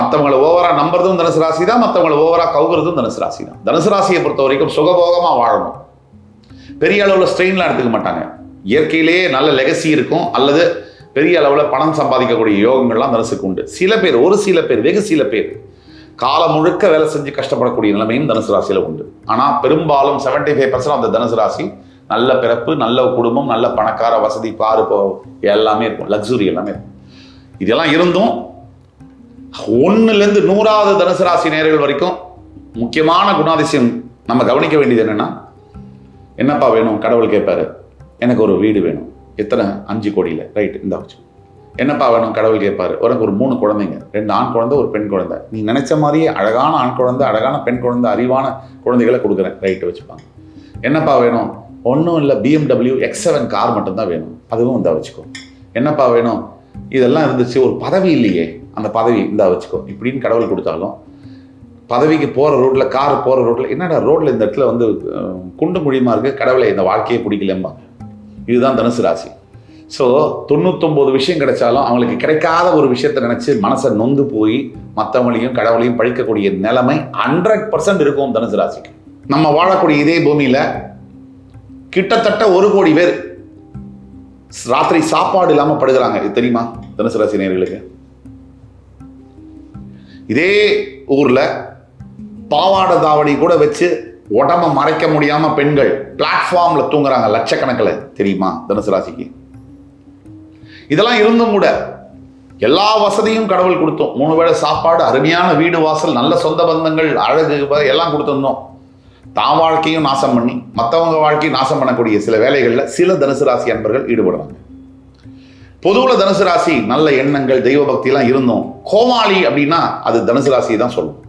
மற்றவங்களை ஓவரா நம்புறதும் தனுசு ராசி தான், மற்றவங்களை ஓவரா கவுகிறதும் தனுசு ராசி தான். தனுசு ராசியை பொறுத்த வரைக்கும் சுகபோகமா வாழணும், பெரிய அளவில் ஸ்ட்ரெயின்லாம் எடுத்துக்க மாட்டாங்க. இயற்கையிலேயே நல்ல லெகசி இருக்கும், அல்லது பெரிய அளவில் பணம் சம்பாதிக்கக்கூடிய யோகங்கள்லாம் தனுசுக்கு உண்டு. சில பேர், ஒரு சில பேர், வெகு சில பேர் காலம் முழுக்க வேலை செஞ்சு கஷ்டப்படக்கூடிய நிலைமையும் தனுசு ராசியில் உண்டு. ஆனால் பெரும்பாலும் 75% அந்த தனுசு ராசி நல்ல பிறப்பு, நல்ல குடும்பம், நல்ல பணக்கார வசதி, பாரு எல்லாமே இருக்கும், லக்ஸுரி எல்லாமே இருக்கும். இதெல்லாம் இருந்தும் 1லேருந்து 100வது தனுசு ராசி நேயர்கள் வரைக்கும் முக்கியமான குணாதிசயம் நம்ம கவனிக்க வேண்டியது என்னன்னா, என்னப்பா வேணும் கடவுள் கேட்பாரு, எனக்கு ஒரு வீடு வேணும். எத்தனை? 5 கோடியில், ரைட், இந்த வச்சு. என்னப்பா வேணும் கடவுள் கேட்பாரு, உனக்கு ஒரு 3 குழந்தைங்க, 2 ஆண் குழந்தை, ஒரு பெண் குழந்தை. நீ நினைச்ச மாதிரியே அழகான ஆண் குழந்தை, அழகான பெண் குழந்தை, அறிவான குழந்தைகளை கொடுக்குறேன், ரைட்டு வச்சுப்பாங்க. என்னப்பா வேணும்? ஒன்றும் இல்லை, BMW X7 கார் மட்டும்தான் வேணும், அதுவும் இந்தா வச்சுக்கோ. என்னப்பா வேணும்? இதெல்லாம் இருந்துச்சு, ஒரு பதவி இல்லையே, அந்த பதவி இந்தா வச்சுக்கோ. இப்படின்னு கடவுள் கொடுத்தாலும் பதவிக்கு போகிற ரோட்டில், கார் போகிற ரோட்டில், என்னடா ரோட்டில் இந்த இடத்துல வந்து குண்டு குழியுமா இருக்குது, கடவுளை இந்த வாழ்க்கையே பிடிக்கலம்பாங்க. இதுதான் தனுசு ராசி. ஸோ 99 விஷயம் கிடைச்சாலும் அவங்களுக்கு கிடைக்காத ஒரு விஷயத்தை நினச்சி மனசை நொந்து போய் மற்றவங்களையும் கடவுளையும் பழிக்கக்கூடிய நிலைமை 100% இருக்கும் தனுசு ராசிக்கு. நம்ம வாழக்கூடிய இதே பூமியில் கிட்டத்தட்ட 1 கோடி பேர் ராத்திரி சாப்பாடு இல்லாமல் படுகிறாங்க. இது தெரியுமா தனுசு ராசி நேயர்களுக்கு? இதே ஊரில் பாவாடை தாவணி கூட வச்சு உடம்ப மறைக்க முடியாமல் பெண்கள் பிளாட்ஃபார்மில் தூங்குறாங்க லட்சக்கணக்கில். தெரியுமா தனுசு ராசிக்கு? இதெல்லாம் இருந்தும் கூட எல்லா வசதியும் கடவுள் கொடுத்தோம். 3 வேளை சாப்பாடு, அருமையான வீடு வாசல், நல்ல சொந்த பந்தங்கள், அழகு எல்லாம் கொடுத்துருந்தோம். தான் வாழ்க்கையும் நாசம் பண்ணி மற்றவங்க வாழ்க்கையும் நாசம் பண்ணக்கூடிய சில வேலைகளில் சில தனுசு ராசி அன்பர்கள் ஈடுபடுறாங்க. பொதுவில் தனுசு ராசி நல்ல எண்ணங்கள், தெய்வ பக்தியெல்லாம் இருந்தோம். கோமாளி அப்படின்னா அது தனுசு ராசியை தான் சொல்லும்.